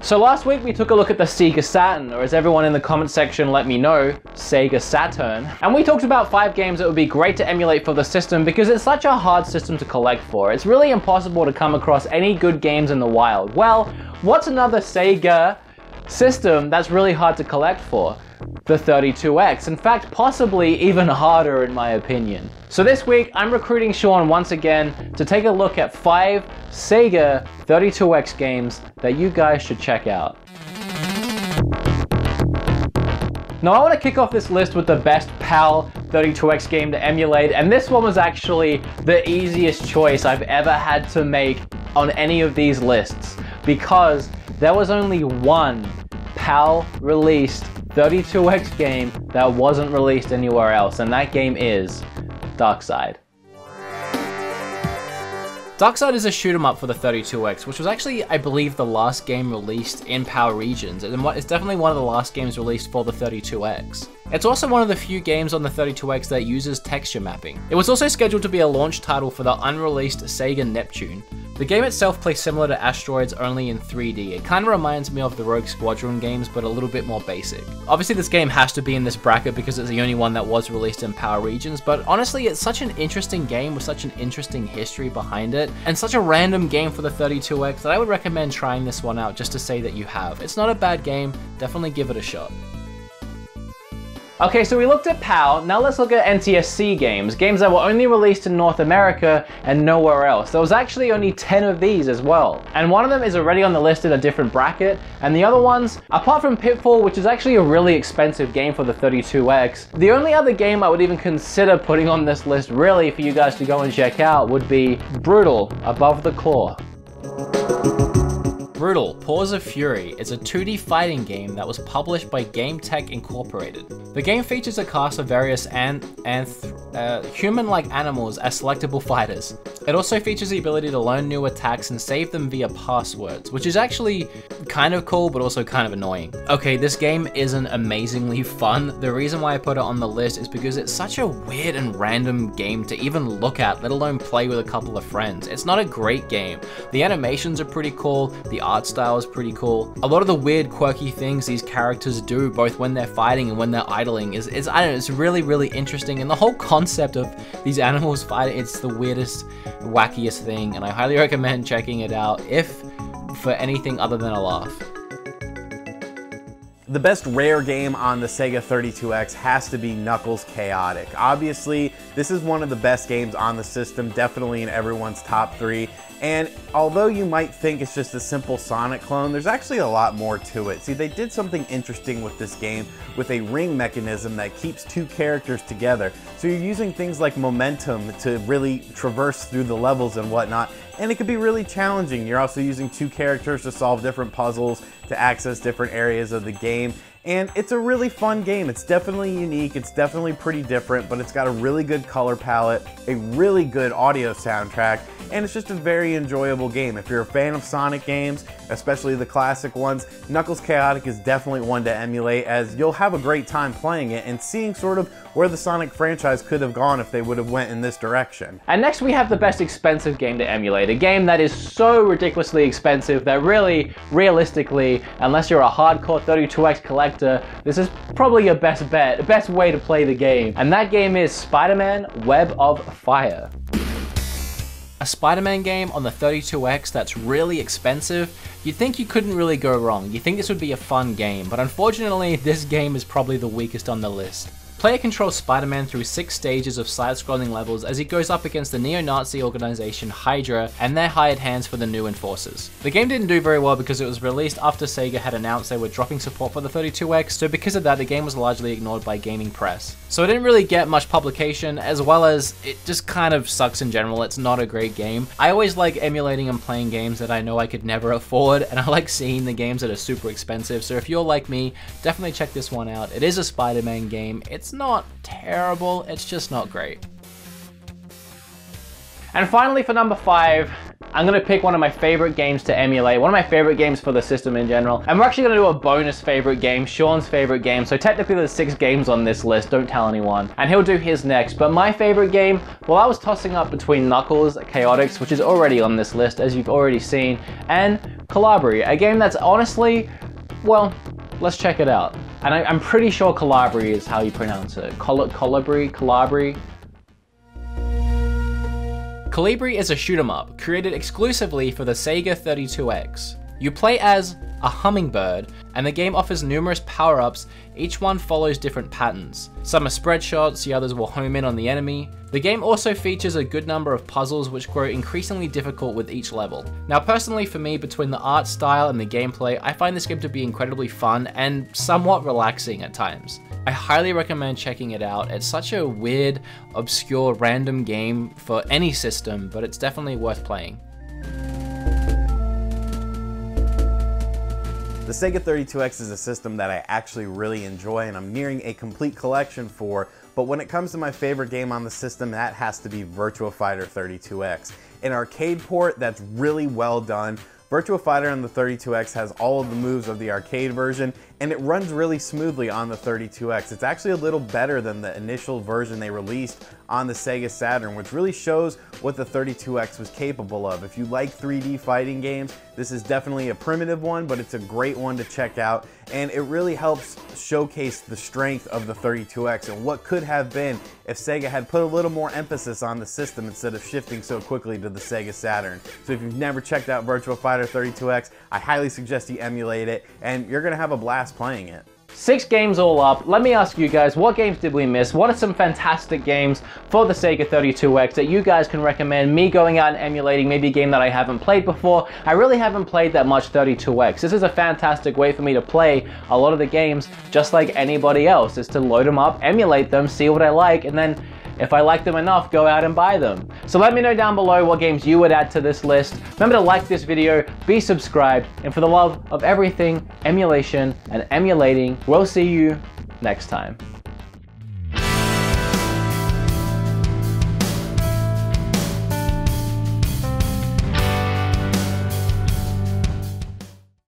So last week we took a look at the Sega Saturn, or as everyone in the comment section let me know, Sega Saturn. And we talked about 5 games that would be great to emulate for the system because it's such a hard system to collect for. It's really impossible to come across any good games in the wild. Well, what's another Sega system that's really hard to collect for? The 32X. In fact, possibly even harder in my opinion. So this week, I'm recruiting Sean once again to take a look at 5 Sega 32X games that you guys should check out. Now I want to kick off this list with the best PAL 32X game to emulate, and this one was actually the easiest choice I've ever had to make on any of these lists, because there was only one PAL released 32X game that wasn't released anywhere else, and that game is Dockside. Dockside is a shoot 'em up for the 32X, which was actually, I believe, the last game released in PAL regions, and it's definitely one of the last games released for the 32X. It's also one of the few games on the 32X that uses texture mapping. It was also scheduled to be a launch title for the unreleased Sega Neptune. The game itself plays similar to Asteroids, only in 3D. It kind of reminds me of the Rogue Squadron games, but a little bit more basic. Obviously this game has to be in this bracket because it's the only one that was released in PAL regions, but honestly it's such an interesting game with such an interesting history behind it, and such a random game for the 32X that I would recommend trying this one out just to say that you have. It's not a bad game, definitely give it a shot. Okay, so we looked at PAL, now let's look at NTSC games that were only released in North America and nowhere else. There was actually only 10 of these as well. And one of them is already on the list in a different bracket, and the other ones, apart from Pitfall, which is actually a really expensive game for the 32X, the only other game I would even consider putting on this list really for you guys to go and check out would be Brutal, Above the Claw. Brutal, Paws of Fury is a 2D fighting game that was published by Game Tech Incorporated. The game features a cast of various human-like animals as selectable fighters. It also features the ability to learn new attacks and save them via passwords, which is actually kind of cool but also kind of annoying. Okay, this game isn't amazingly fun. The reason why I put it on the list is because it's such a weird and random game to even look at, let alone play with a couple of friends. It's not a great game. The animations are pretty cool, the art style is pretty cool. A lot of the weird quirky things these characters do both when they're fighting and when they're idling is I don't know, it's really interesting, and the whole concept of these animals fighting, it's the weirdest, wackiest thing, and I highly recommend checking it out if for anything other than a laugh. The best rare game on the Sega 32X has to be Knuckles Chaotix. Obviously, this is one of the best games on the system, definitely in everyone's top 3. And although you might think it's just a simple Sonic clone, there's actually a lot more to it. See, they did something interesting with this game with a ring mechanism that keeps 2 characters together. So you're using things like momentum to really traverse through the levels and whatnot, and it can be really challenging. You're also using 2 characters to solve different puzzles, to access different areas of the game. And it's a really fun game. It's definitely unique, it's definitely pretty different, but it's got a really good color palette, a really good audio soundtrack, and it's just a very enjoyable game. If you're a fan of Sonic games, especially the classic ones, Knuckles Chaotix is definitely one to emulate, as you'll have a great time playing it and seeing sort of where the Sonic franchise could have gone if they would have went in this direction. And next we have the best expensive game to emulate, a game that is so ridiculously expensive that really, realistically, unless you're a hardcore 32X collector, this is probably your best bet, the best way to play the game. And that game is SpiderMan Web of Fire. A Spider-Man game on the 32X that's really expensive, you'd think you couldn't really go wrong. You'd think this would be a fun game, but unfortunately this game is probably the weakest on the list. Player controls Spider-Man through 6 stages of side-scrolling levels as he goes up against the neo-Nazi organization Hydra and their hired hands for the new enforcers. The game didn't do very well because it was released after Sega had announced they were dropping support for the 32X, so because of that the game was largely ignored by gaming press. So it didn't really get much publication, as well as it just kind of sucks in general. It's not a great game. I always like emulating and playing games that I know I could never afford, and I like seeing the games that are super expensive, so if you're like me, definitely check this one out. It is a Spider-Man game. It's not terrible, it's just not great. And finally for number 5, I'm gonna pick one of my favorite games to emulate, one of my favorite games for the system in general. And we're actually gonna do a bonus favorite game, Sean's favorite game. So technically there's 6 games on this list, don't tell anyone. And he'll do his next. But my favorite game, well, I was tossing up between Knuckles Chaotix, which is already on this list, as you've already seen, and Kolibri, a game that's honestly, well, let's check it out. And I'm pretty sure Kolibri is how you pronounce it. Kolibri? Kolibri is a shoot 'em up created exclusively for the Sega 32X. You play as a hummingbird, and the game offers numerous power-ups. Each one follows different patterns. Some are spread shots, the others will home in on the enemy. The game also features a good number of puzzles which grow increasingly difficult with each level. Now personally for me, between the art style and the gameplay, I find this game to be incredibly fun and somewhat relaxing at times. I highly recommend checking it out. It's such a weird, obscure, random game for any system, but it's definitely worth playing. The Sega 32X is a system that I actually really enjoy and I'm nearing a complete collection for, but when it comes to my favorite game on the system, that has to be Virtua Fighter 32X. An arcade port that's really well done. Virtua Fighter on the 32X has all of the moves of the arcade version, and it runs really smoothly on the 32X. It's actually a little better than the initial version they released on the Sega Saturn, which really shows what the 32X was capable of. If you like 3D fighting games, this is definitely a primitive one, but it's a great one to check out, and it really helps showcase the strength of the 32X and what could have been if Sega had put a little more emphasis on the system instead of shifting so quickly to the Sega Saturn. So if you've never checked out Virtua Fighter 32X, I highly suggest you emulate it, and you're gonna have a blast playing it. 6 games all up. Let me ask you guys, what games did we miss? What are some fantastic games for the Sega 32X that you guys can recommend me going out and emulating, maybe a game that I haven't played before? I really haven't played that much 32X. This is a fantastic way for me to play a lot of the games just like anybody else, is to load them up, emulate them, see what I like, and then if I like them enough, go out and buy them. So let me know down below what games you would add to this list. Remember to like this video, be subscribed, and for the love of everything emulation and emulating, we'll see you next time.